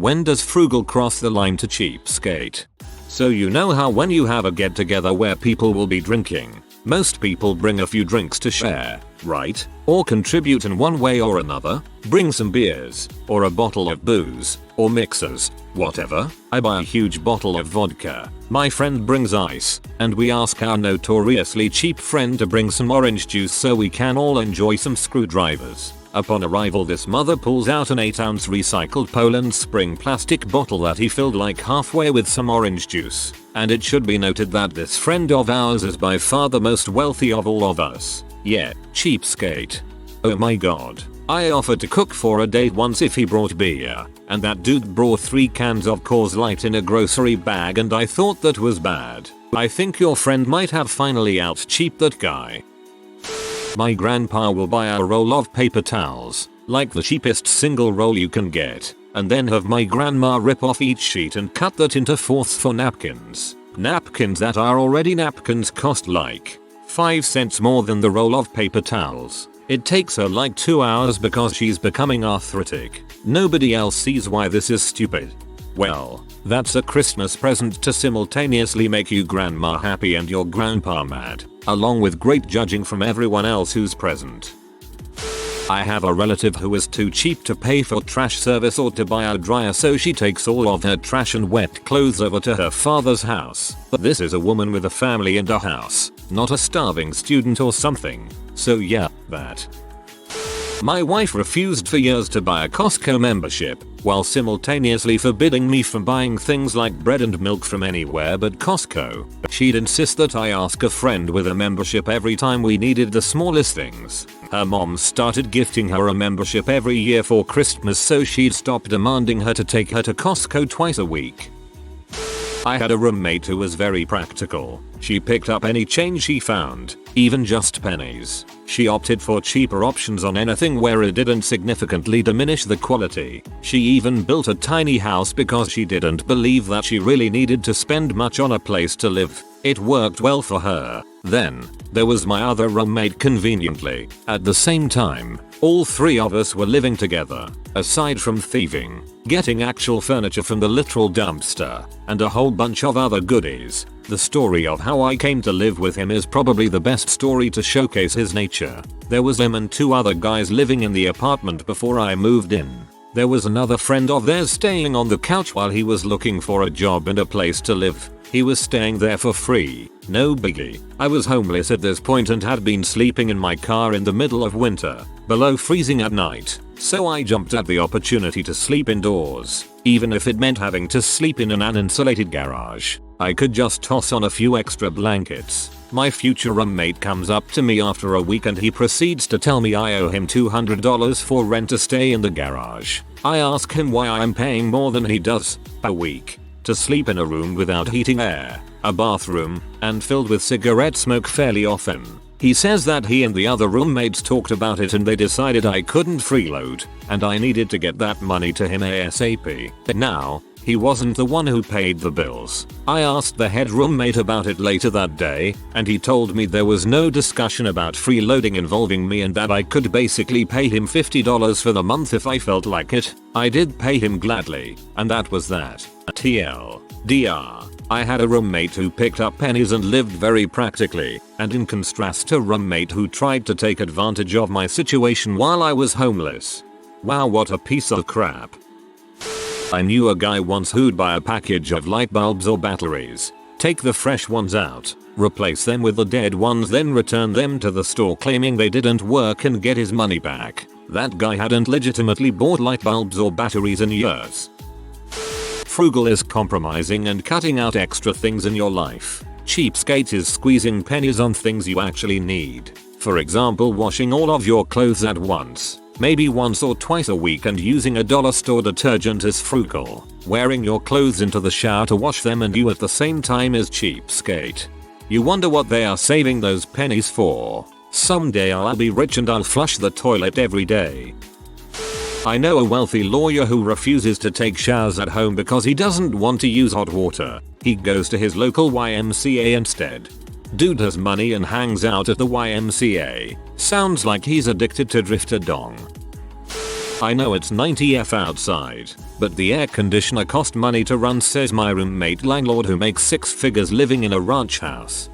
When does frugal cross the line to cheapskate? So you know how when you have a get together where people will be drinking, most people bring a few drinks to share, right? Or contribute in one way or another? Bring some beers, or a bottle of booze, or mixers, whatever. I buy a huge bottle of vodka, my friend brings ice, and we ask our notoriously cheap friend to bring some orange juice so we can all enjoy some screwdrivers. Upon arrival, this mother pulls out an 8-ounce recycled Poland Spring plastic bottle that he filled like halfway with some orange juice. And it should be noted that this friend of ours is by far the most wealthy of all of us. Yeah, cheapskate. Oh my god. I offered to cook for a date once if he brought beer, and that dude brought 3 cans of Coors Light in a grocery bag and I thought that was bad. I think your friend might have finally out cheaped that guy. My grandpa will buy a roll of paper towels, like the cheapest single roll you can get, and then have my grandma rip off each sheet and cut that into fourths for napkins. Napkins that are already napkins cost like 5 cents more than the roll of paper towels. It takes her like 2 hours because she's becoming arthritic. Nobody else sees why this is stupid. Well, that's a Christmas present to simultaneously make you grandma happy and your grandpa mad, along with great judging from everyone else who's present. I have a relative who is too cheap to pay for trash service or to buy a dryer, so she takes all of her trash and wet clothes over to her father's house. But this is a woman with a family and a house, not a starving student or something. So yeah, that. My wife refused for years to buy a Costco membership, while simultaneously forbidding me from buying things like bread and milk from anywhere but Costco. She'd insist that I ask a friend with a membership every time we needed the smallest things. Her mom started gifting her a membership every year for Christmas, so she'd stop demanding her to take her to Costco twice a week. I had a roommate who was very practical. She picked up any change she found, even just pennies. She opted for cheaper options on anything where it didn't significantly diminish the quality. She even built a tiny house because she didn't believe that she really needed to spend much on a place to live. It worked well for her. Then, there was my other roommate conveniently. At the same time, all 3 of us were living together. Aside from thieving, getting actual furniture from the literal dumpster, and a whole bunch of other goodies, the story of how I came to live with him is probably the best story to showcase his nature. There was him and 2 other guys living in the apartment before I moved in. There was another friend of theirs staying on the couch while he was looking for a job and a place to live. He was staying there for free. No biggie. I was homeless at this point and had been sleeping in my car in the middle of winter, below freezing at night. So I jumped at the opportunity to sleep indoors, even if it meant having to sleep in an uninsulated garage. I could just toss on a few extra blankets. My future roommate comes up to me after a week and he proceeds to tell me I owe him $200 for rent to stay in the garage. I ask him why I'm paying more than he does a week to sleep in a room without heating air, a bathroom, and filled with cigarette smoke fairly often. He says that he and the other roommates talked about it and they decided I couldn't freeload, and I needed to get that money to him ASAP. Now, he wasn't the one who paid the bills. I asked the head roommate about it later that day, and he told me there was no discussion about freeloading involving me and that I could basically pay him $50 for the month if I felt like it. I did pay him gladly, and that was that. TLDR. I had a roommate who picked up pennies and lived very practically, and in contrast to a roommate who tried to take advantage of my situation while I was homeless. Wow, what a piece of crap. I knew a guy once who'd buy a package of light bulbs or batteries, take the fresh ones out, replace them with the dead ones, then return them to the store claiming they didn't work and get his money back. That guy hadn't legitimately bought light bulbs or batteries in years. Frugal is compromising and cutting out extra things in your life. Cheapskate is squeezing pennies on things you actually need. For example, washing all of your clothes at once, maybe once or twice a week, and using a dollar store detergent is frugal. Wearing your clothes into the shower to wash them and you at the same time is cheapskate. You wonder what they are saving those pennies for. Someday I'll be rich and I'll flush the toilet every day. I know a wealthy lawyer who refuses to take showers at home because he doesn't want to use hot water. He goes to his local YMCA instead. Dude has money and hangs out at the YMCA. Sounds like he's addicted to drifter dong. I know it's 90°F outside, but the air conditioner cost money to run, says my roommate landlord who makes 6 figures living in a ranch house.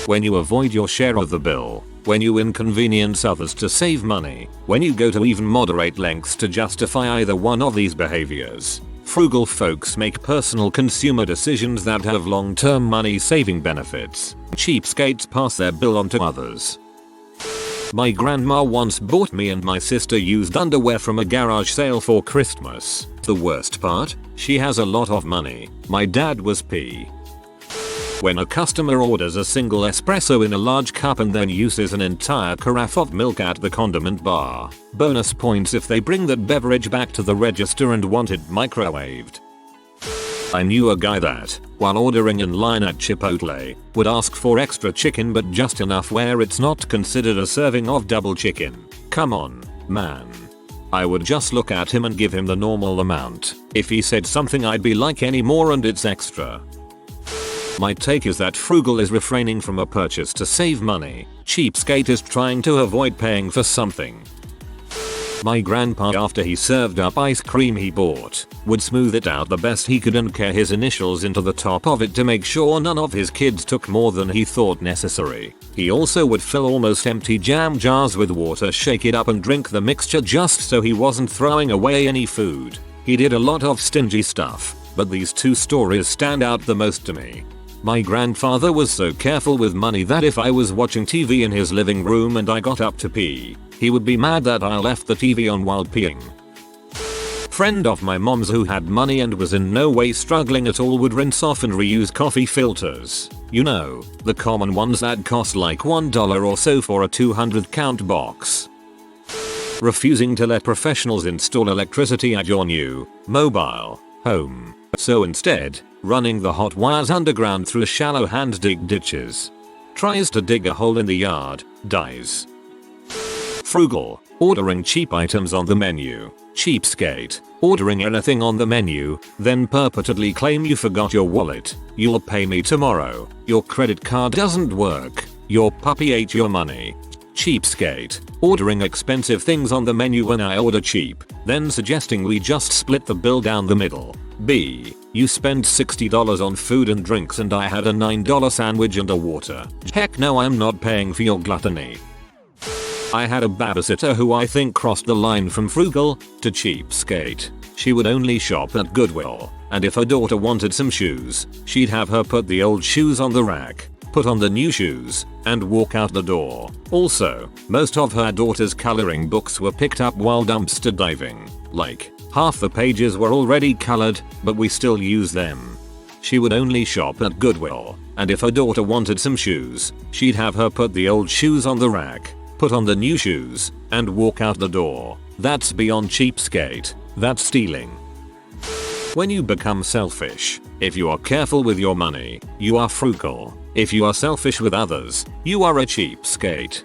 When you avoid your share of the bill, when you inconvenience others to save money, when you go to even moderate lengths to justify either one of these behaviors, frugal folks make personal consumer decisions that have long-term money-saving benefits. Cheapskates pass their bill on to others. My grandma once bought me and my sister used underwear from a garage sale for Christmas. The worst part? She has a lot of money. My dad was P. When a customer orders a single espresso in a large cup and then uses an entire carafe of milk at the condiment bar. Bonus points if they bring that beverage back to the register and want it microwaved. I knew a guy that, while ordering in line at Chipotle, would ask for extra chicken but just enough where it's not considered a serving of double chicken. Come on, man. I would just look at him and give him the normal amount. If he said something I'd be like, any more and it's extra. My take is that frugal is refraining from a purchase to save money. Cheapskate is trying to avoid paying for something. My grandpa, after he served up ice cream he bought, would smooth it out the best he could and care his initials into the top of it to make sure none of his kids took more than he thought necessary. He also would fill almost empty jam jars with water, shake it up and drink the mixture just so he wasn't throwing away any food. He did a lot of stingy stuff, but these 2 stories stand out the most to me. My grandfather was so careful with money that if I was watching TV in his living room and I got up to pee, he would be mad that I left the TV on while peeing. Friend of my mom's who had money and was in no way struggling at all would rinse off and reuse coffee filters. You know, the common ones that cost like $1 or so for a 200 count box. Refusing to let professionals install electricity at your new mobile home. So instead, running the hot wires underground through shallow hand dig ditches. Tries to dig a hole in the yard, dies. Frugal, ordering cheap items on the menu. Cheapskate, ordering anything on the menu, then purportedly claim you forgot your wallet. You'll pay me tomorrow. Your credit card doesn't work. Your puppy ate your money. Cheapskate, ordering expensive things on the menu when I order cheap, then suggesting we just split the bill down the middle. B. You spend $60 on food and drinks and I had a $9 sandwich and a water. Heck no, I'm not paying for your gluttony. I had a babysitter who I think crossed the line from frugal to cheapskate. She would only shop at Goodwill, and if her daughter wanted some shoes, she'd have her put the old shoes on the rack, put on the new shoes, and walk out the door. Also, most of her daughter's coloring books were picked up while dumpster diving. Like, half the pages were already colored, but we still use them. She would only shop at Goodwill, and if her daughter wanted some shoes, she'd have her put the old shoes on the rack, put on the new shoes, and walk out the door. That's beyond cheapskate. That's stealing. When you become selfish, if you are careful with your money, you are frugal. If you are selfish with others, you are a cheapskate.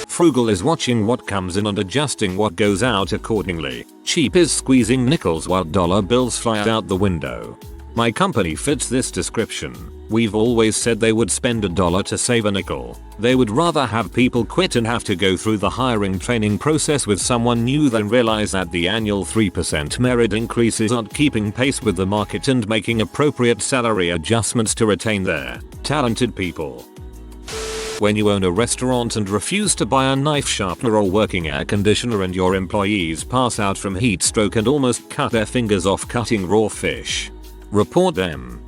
Frugal is watching what comes in and adjusting what goes out accordingly. Cheap is squeezing nickels while dollar bills fly out the window. My company fits this description. We've always said they would spend $1 to save a nickel. They would rather have people quit and have to go through the hiring training process with someone new than realize that the annual 3% merit increases aren't keeping pace with the market and making appropriate salary adjustments to retain their talented people. When you own a restaurant and refuse to buy a knife sharpener or working air conditioner and your employees pass out from heat stroke and almost cut their fingers off cutting raw fish, report them.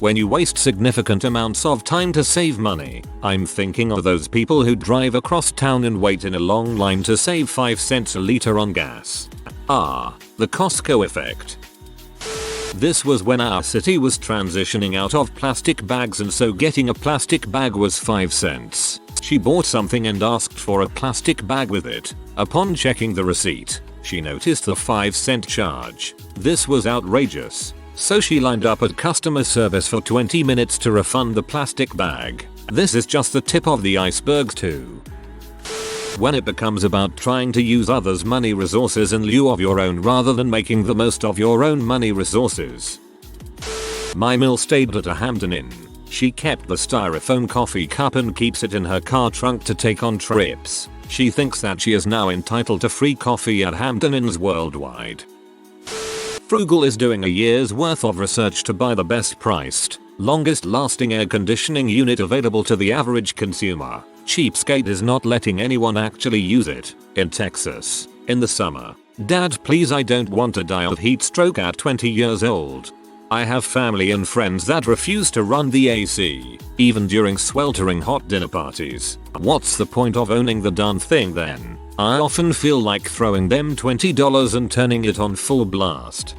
When you waste significant amounts of time to save money, I'm thinking of those people who drive across town and wait in a long line to save 5 cents a liter on gas. The Costco effect. This was when our city was transitioning out of plastic bags and so getting a plastic bag was 5 cents. She bought something and asked for a plastic bag with it. Upon checking the receipt, she noticed the 5-cent charge. This was outrageous. So she lined up at customer service for 20 minutes to refund the plastic bag. This is just the tip of the iceberg too. When it becomes about trying to use others' money resources in lieu of your own rather than making the most of your own money resources. My mill stayed at a Hampton Inn. She kept the styrofoam coffee cup and keeps it in her car trunk to take on trips. She thinks that she is now entitled to free coffee at Hampton Inns worldwide. Frugal is doing a year's worth of research to buy the best priced, longest lasting air conditioning unit available to the average consumer. Cheapskate is not letting anyone actually use it. In Texas, in the summer. Dad, please, I don't want to die of heat stroke at 20 years old. I have family and friends that refuse to run the AC, even during sweltering hot dinner parties. What's the point of owning the darn thing then? I often feel like throwing them $20 and turning it on full blast.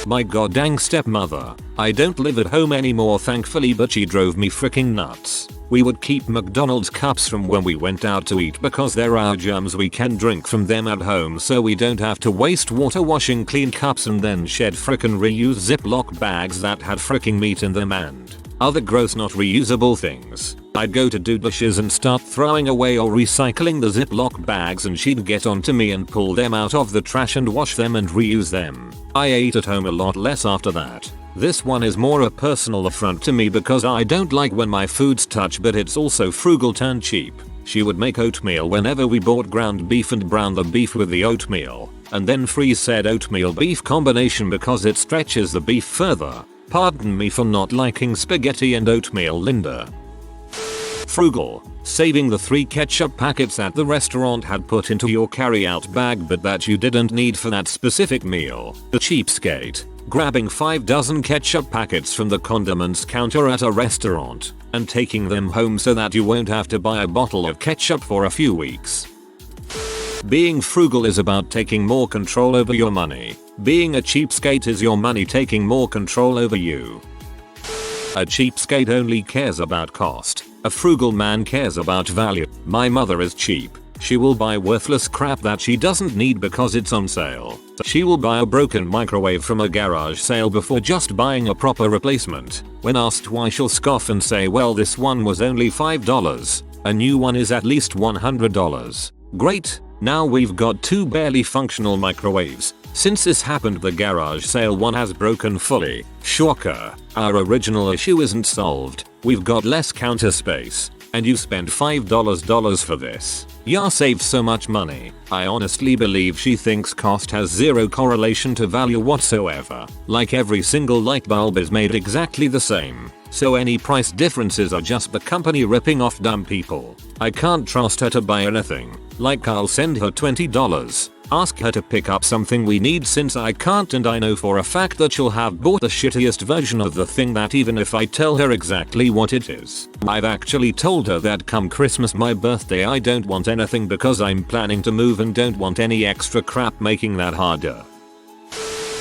My goddamn stepmother. I don't live at home anymore thankfully, but she drove me freaking nuts. We would keep McDonald's cups from when we went out to eat because there are germs we can drink from them at home, so we don't have to waste water washing clean cups and then shed frickin' reuse Ziploc bags that had fricking meat in them and other gross not reusable things. I'd go to do dishes and start throwing away or recycling the Ziploc bags, and she'd get onto me and pull them out of the trash and wash them and reuse them. I ate at home a lot less after that. This one is more a personal affront to me because I don't like when my foods touch, but it's also frugal turned cheap. She would make oatmeal whenever we bought ground beef and brown the beef with the oatmeal, and then freeze said oatmeal beef combination because it stretches the beef further. Pardon me for not liking spaghetti and oatmeal, Linda. Frugal. Saving the 3 ketchup packets that the restaurant had put into your carry-out bag but that you didn't need for that specific meal. The cheapskate. Grabbing 5 dozen ketchup packets from the condiments counter at a restaurant and taking them home so that you won't have to buy a bottle of ketchup for a few weeks. Being frugal is about taking more control over your money. Being a cheapskate is your money taking more control over you. A cheapskate only cares about cost. A frugal man cares about value. My mother is cheap. She will buy worthless crap that she doesn't need because it's on sale. She will buy a broken microwave from a garage sale before just buying a proper replacement. When asked why, she'll scoff and say, well, this one was only $5. A new one is at least $100. Great, now we've got 2 barely functional microwaves. Since this happened, the garage sale one has broken fully. Shocker. Our original issue isn't solved. We've got less counter space. And you spent $5 for this. Ya saved so much money. I honestly believe she thinks cost has zero correlation to value whatsoever. Like every single light bulb is made exactly the same. So any price differences are just the company ripping off dumb people. I can't trust her to buy anything. Like, I'll send her $20. Ask her to pick up something we need since I can't, and I know for a fact that she'll have bought the shittiest version of the thing that even if I tell her exactly what it is. I've actually told her that come Christmas, my birthday, I don't want anything because I'm planning to move and don't want any extra crap making that harder.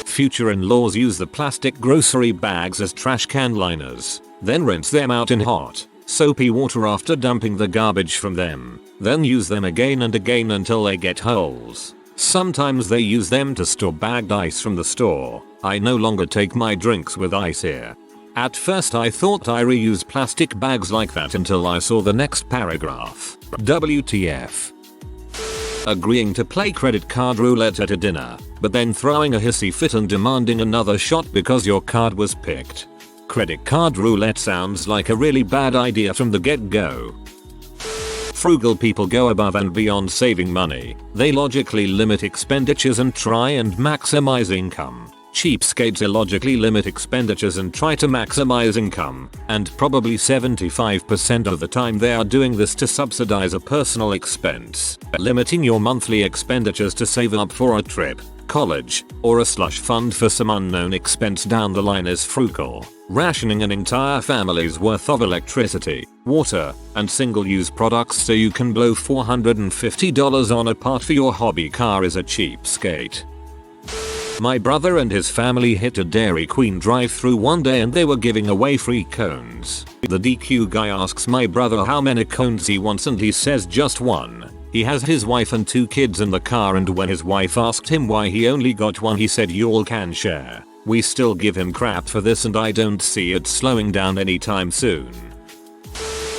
Future in-laws use the plastic grocery bags as trash can liners, then rinse them out in hot, soapy water after dumping the garbage from them, then use them again and again until they get holes. Sometimes they use them to store bagged ice from the store. I no longer take my drinks with ice here. At first I thought I reuse plastic bags like that until I saw the next paragraph. WTF. Agreeing to play credit card roulette at a dinner, but then throwing a hissy fit and demanding another shot because your card was picked. Credit card roulette sounds like a really bad idea from the get-go. Frugal people go above and beyond saving money. They logically limit expenditures and try and maximize income. Cheapskates illogically limit expenditures and try to maximize income, and probably 75% of the time they are doing this to subsidize a personal expense. Limiting your monthly expenditures to save up for a trip, college, or a slush fund for some unknown expense down the line is frugal. Rationing an entire family's worth of electricity, water, and single-use products so you can blow $450 on a part for your hobby car is a cheapskate. My brother and his family hit a Dairy Queen drive-thru one day and they were giving away free cones. The DQ guy asks my brother how many cones he wants and he says just one. He has his wife and 2 kids in the car, and when his wife asked him why he only got one, he said you all can share. We still give him crap for this and I don't see it slowing down anytime soon.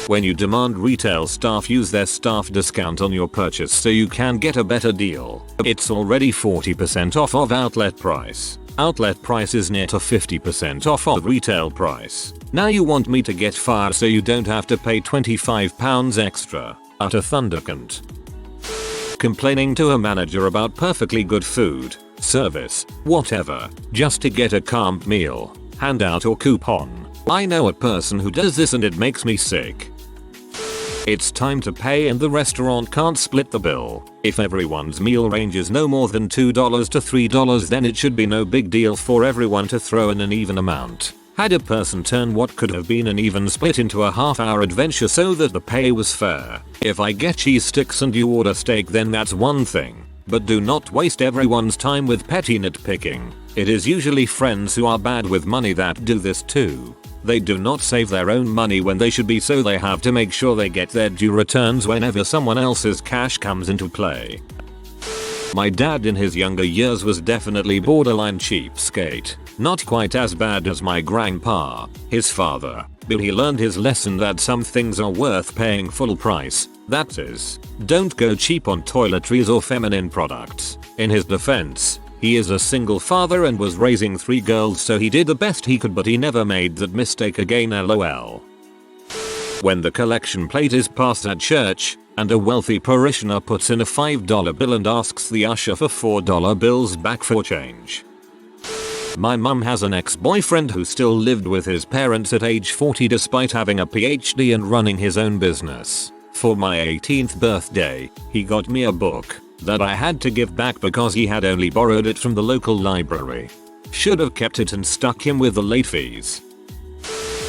When you demand retail staff use their staff discount on your purchase so you can get a better deal, it's already 40% off of outlet price. Outlet price is near to 50% off of retail price. Now you want me to get fired so you don't have to pay £25 extra. Utter thundercant. Complaining to a manager about perfectly good food, service, whatever, just to get a calm meal, handout or coupon. I know a person who does this and it makes me sick. It's time to pay and the restaurant can't split the bill. If everyone's meal range is no more than $2 to $3, then it should be no big deal for everyone to throw in an even amount. Had a person turn what could have been an even split into a half-hour adventure so that the pay was fair. If I get cheese sticks and you order steak, then that's one thing. But do not waste everyone's time with petty nitpicking. It is usually friends who are bad with money that do this too. They do not save their own money when they should be, so they have to make sure they get their due returns whenever someone else's cash comes into play. My dad in his younger years was definitely borderline cheapskate. Not quite as bad as my grandpa, his father, but he learned his lesson that some things are worth paying full price. That is, don't go cheap on toiletries or feminine products. In his defense, he is a single father and was raising 3 girls, so he did the best he could, but he never made that mistake again, lol. When the collection plate is passed at church, and a wealthy parishioner puts in a $5 bill and asks the usher for $4 bills back for change. My mum has an ex-boyfriend who still lived with his parents at age 40 despite having a PhD and running his own business. For my 18th birthday, he got me a book that I had to give back because he had only borrowed it from the local library. Should have kept it and stuck him with the late fees.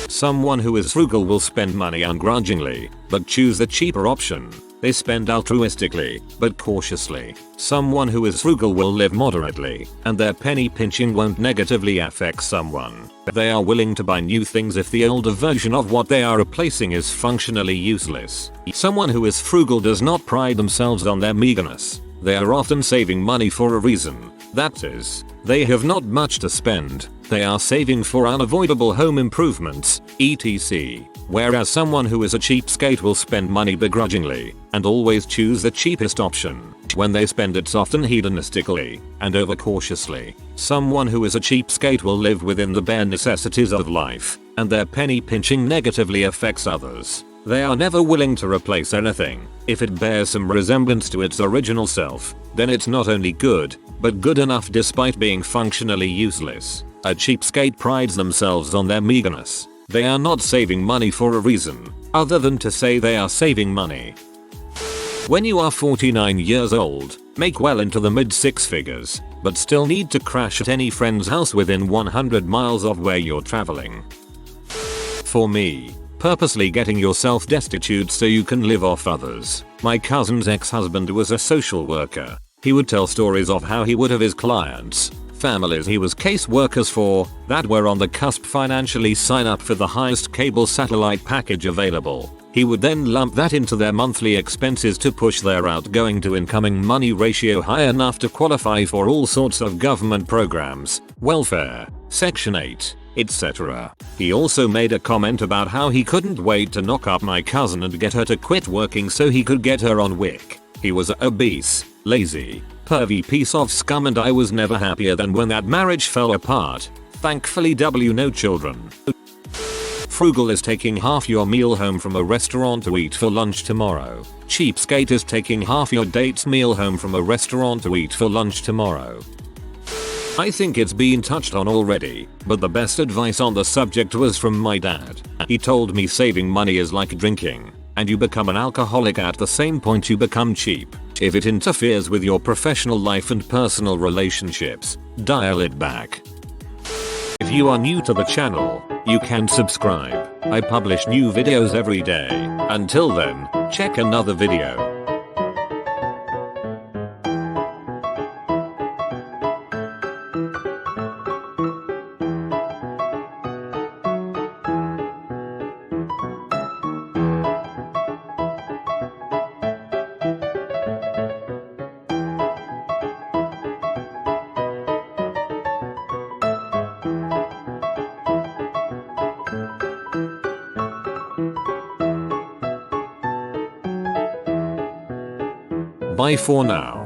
Someone who is frugal will spend money ungrudgingly, but choose the cheaper option. They spend altruistically, but cautiously. Someone who is frugal will live moderately, and their penny pinching won't negatively affect someone. They are willing to buy new things if the older version of what they are replacing is functionally useless. Someone who is frugal does not pride themselves on their meagerness. They are often saving money for a reason. That is, they have not much to spend. They are saving for unavoidable home improvements, etc. Whereas someone who is a cheapskate will spend money begrudgingly and always choose the cheapest option. When they spend, it's often hedonistically and overcautiously. Someone who is a cheapskate will live within the bare necessities of life, and their penny pinching negatively affects others. They are never willing to replace anything. If it bears some resemblance to its original self, then it's not only good, but good enough despite being functionally useless. A cheapskate prides themselves on their meagerness. They are not saving money for a reason, other than to say they are saving money. When you are 49 years old, make well into the mid 6 figures, but still need to crash at any friend's house within 100 miles of where you're traveling. For me, purposely getting yourself destitute so you can live off others. My cousin's ex-husband was a social worker. He would tell stories of how he would have his clients, families he was case workers for, that were on the cusp financially sign up for the highest cable satellite package available. He would then lump that into their monthly expenses to push their outgoing to incoming money ratio high enough to qualify for all sorts of government programs, welfare, Section 8, etc. He also made a comment about how he couldn't wait to knock up my cousin and get her to quit working so he could get her on WIC. He was a obese, lazy, pervy piece of scum, and I was never happier than when that marriage fell apart. Thankfully no children. Frugal is taking half your meal home from a restaurant to eat for lunch tomorrow. Cheapskate is taking half your date's meal home from a restaurant to eat for lunch tomorrow. I think it's been touched on already, but the best advice on the subject was from my dad. He told me saving money is like drinking, and you become an alcoholic at the same point you become cheap. If it interferes with your professional life and personal relationships, dial it back. If you are new to the channel, you can subscribe. I publish new videos every day. Until then, check another video. Bye for now.